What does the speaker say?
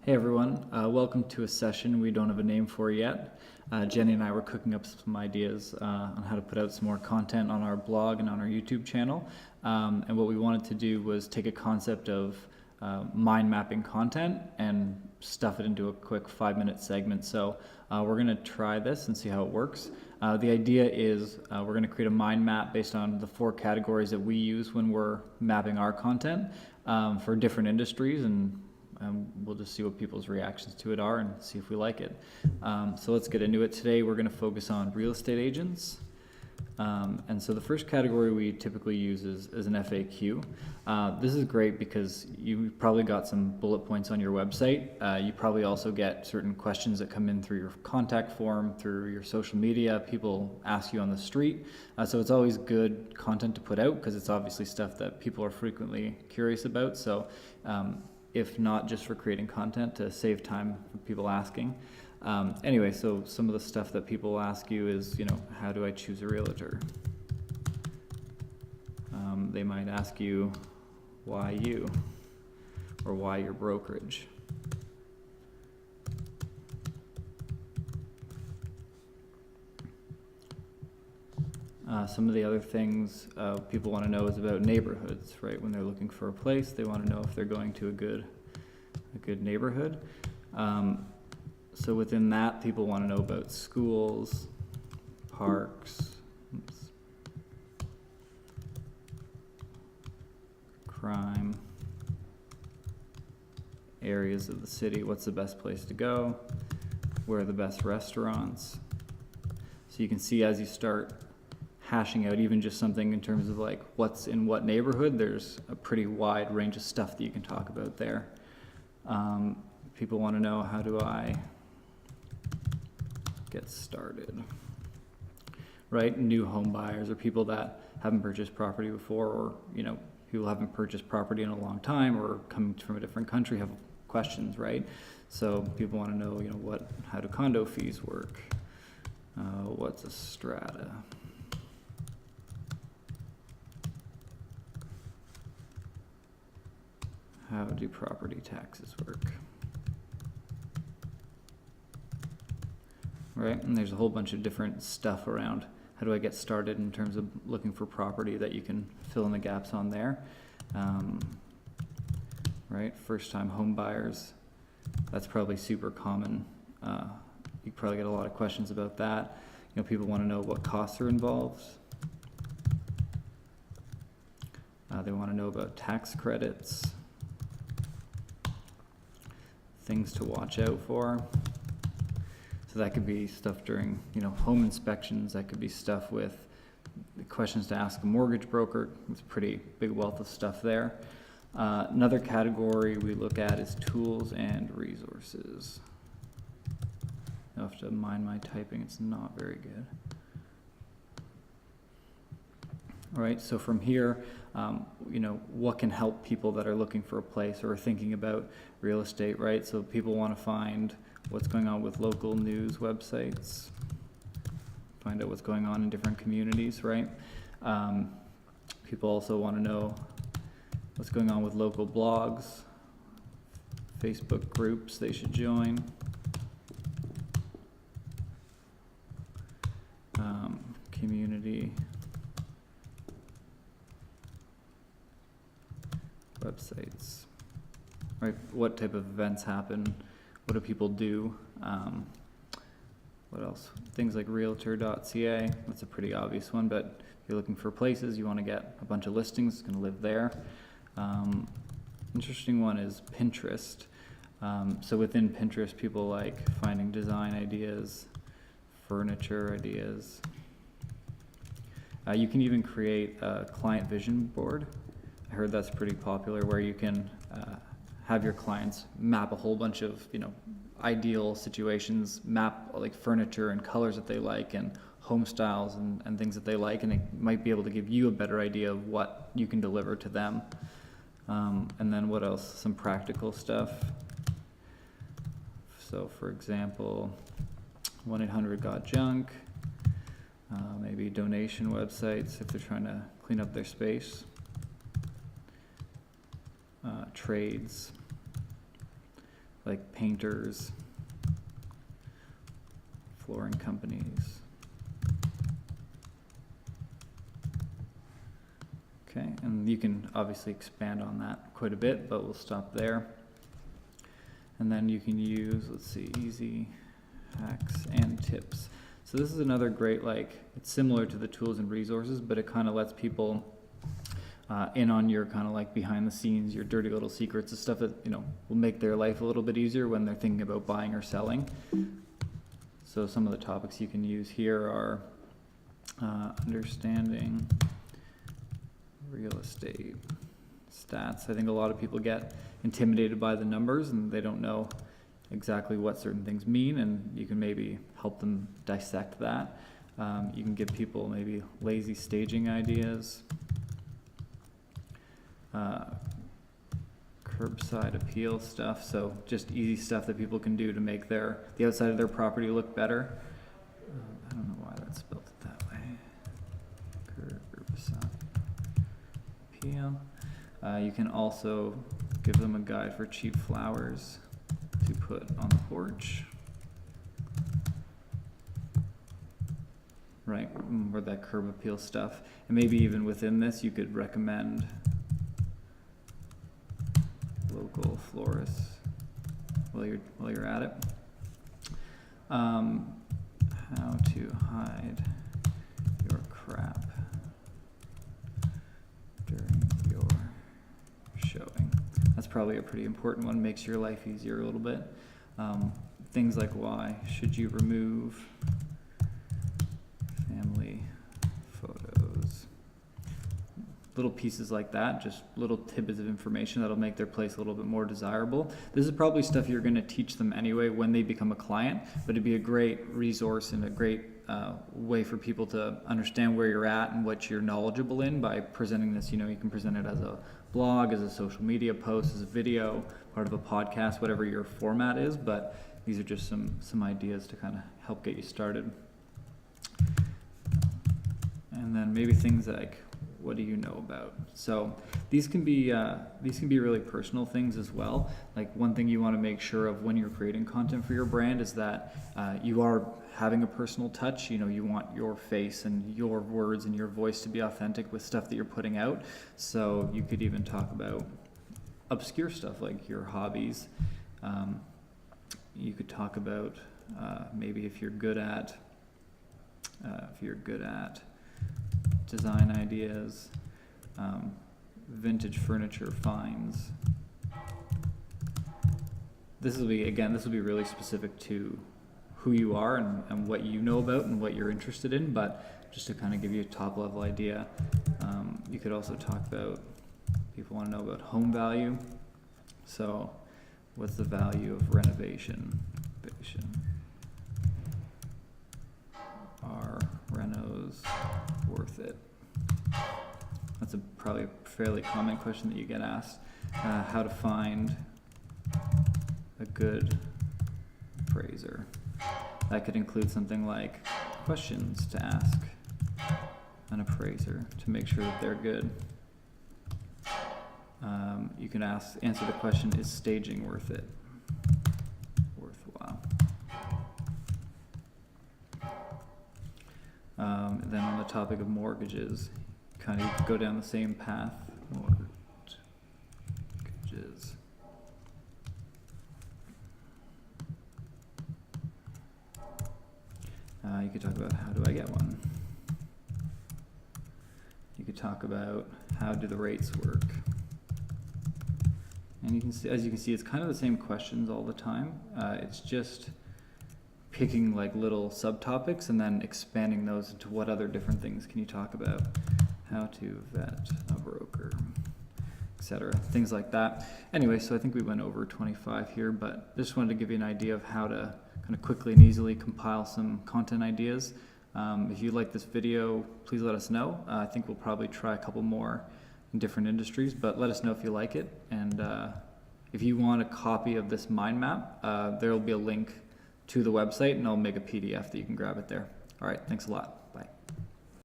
Hey everyone, welcome to a session we don't have a name for yet. Jenny and I were cooking up some ideas on how to put out some more content on our blog and on our YouTube channel. And what we wanted to do was take a concept of mind mapping content and stuff it into a quick 5-minute segment. So we're going to try this and see how it works. The idea is we're going to create a mind map based on the 4 categories that we use when we're mapping our content for different industries, and we'll just see what people's reactions to it are and see if we like it. So let's get into it. Today we're going to focus on real estate agents. And so the first category we typically use is an FAQ. This is great because you probably got some bullet points on your website. You probably also get certain questions that come in through your contact form, through your social media. People ask you on the street. So it's always good content to put out because it's obviously stuff that people are frequently curious about. So if not just for creating content to save time for people asking. Anyway, so some of the stuff that people ask you is, how do I choose a realtor? They might ask you, why you? Or why your brokerage? Some of the other things people want to know is about neighborhoods, right? When they're looking for a place, they want to know if they're going to a good neighborhood. So within that, people want to know about schools, parks, crime, areas of the city, what's the best place to go, where are the best restaurants. So you can see as you start hashing out even just something in terms of like what's in what neighborhood, there's a pretty wide range of stuff that you can talk about there. People want to know, how do I get started? Right? New home buyers or people that haven't purchased property before, or people haven't purchased property in a long time or coming from a different country have questions, right? So people want to know, how do condo fees work? What's a strata? How do property taxes work? Right, and there's a whole bunch of different stuff around how do I get started in terms of looking for property that you can fill in the gaps on there. Right, first time home buyers, that's probably super common. You probably get a lot of questions about that. People want to know what costs are involved. They want to know about tax credits, things to watch out for. So that could be stuff during, home inspections. That could be stuff with questions to ask a mortgage broker. It's a pretty big wealth of stuff there. Another category we look at is tools and resources. I have to mind my typing. It's not very good. All right, so from here, what can help people that are looking for a place or are thinking about real estate, right? So people want to find what's going on with local news websites, find out what's going on in different communities, right? People also want to know what's going on with local blogs, Facebook groups they should join, community websites, right? What type of events happen? What do people do? What else? Things like Realtor.ca, that's a pretty obvious one, but if you're looking for places, you want to get a bunch of listings, it's going to live there. Interesting one is Pinterest. So within Pinterest, people like finding design ideas, furniture ideas. You can even create a client vision board. I heard that's pretty popular, where you can have your clients map a whole bunch of, ideal situations, map like furniture and colors that they like and home styles and things that they like, and it might be able to give you a better idea of what you can deliver to them. And then what else? Some practical stuff. So for example, 1-800-GOT-JUNK, maybe donation websites if they're trying to clean up their space. Trades, like painters, flooring companies. Okay, and you can obviously expand on that quite a bit, but we'll stop there. And then you can use, let's see, easy hacks and tips. So this is another great, like, it's similar to the tools and resources, but it kind of lets people in on your kind of like behind the scenes, your dirty little secrets, the stuff that, you know, will make their life a little bit easier when they're thinking about buying or selling. So some of the topics you can use here are understanding real estate stats. I think a lot of people get intimidated by the numbers and they don't know exactly what certain things mean, and you can maybe help them dissect that. You can give people maybe lazy staging ideas, curbside appeal stuff, so just easy stuff that people can do to make the outside of their property look better. I don't know why that's spelled it that way. Curbside appeal. You can also give them a guide for cheap flowers to put on the porch. Right, or that curb appeal stuff. And maybe even within this, you could recommend local florists while you're at it. How to hide your crap during your showing. That's probably a pretty important one. Makes your life easier a little bit. Things like, why should you remove family photos? Little pieces like that, just little tidbits of information that'll make their place a little bit more desirable. This is probably stuff you're going to teach them anyway when they become a client, but it'd be a great resource and a great way for people to understand where you're at and what you're knowledgeable in by presenting this. You know, you can present it as a blog, as a social media post, as a video, part of a podcast, whatever your format is, but these are just some ideas to kind of help get you started. And then maybe things like, what do you know about? So these can be really personal things as well. Like, one thing you want to make sure of when you're creating content for your brand is that you are having a personal touch. You know, you want your face and your words and your voice to be authentic with stuff that you're putting out. So you could even talk about obscure stuff like your hobbies. You could talk about maybe if you're good at design ideas, vintage furniture finds. This will be really specific to who you are and what you know about and what you're interested in, but just to kind of give you a top level idea. You could also talk about, people want to know about home value. So what's the value of renovation? Are renos worth it? That's probably a fairly common question that you get asked. How to find a good appraiser. That could include something like questions to ask an appraiser to make sure that they're good. You can answer the question, is staging worth it? Worthwhile. Then on the topic of mortgages, kind of go down the same path. Mortgages. You could talk about, how do I get one? You could talk about, how do the rates work? And you can see, as you can see, it's kind of the same questions all the time. It's just picking like little subtopics and then expanding those into what other different things can you talk about. How to vet a broker, etc. Things like that. Anyway, so I think we went over 25 here, but just wanted to give you an idea of how to kind of quickly and easily compile some content ideas. If you like this video, please let us know. I think we'll probably try a couple more in different industries, but let us know if you like it. And if you want a copy of this mind map, there will be a link to the website, and I'll make a PDF that you can grab it there. All right, thanks a lot. Bye.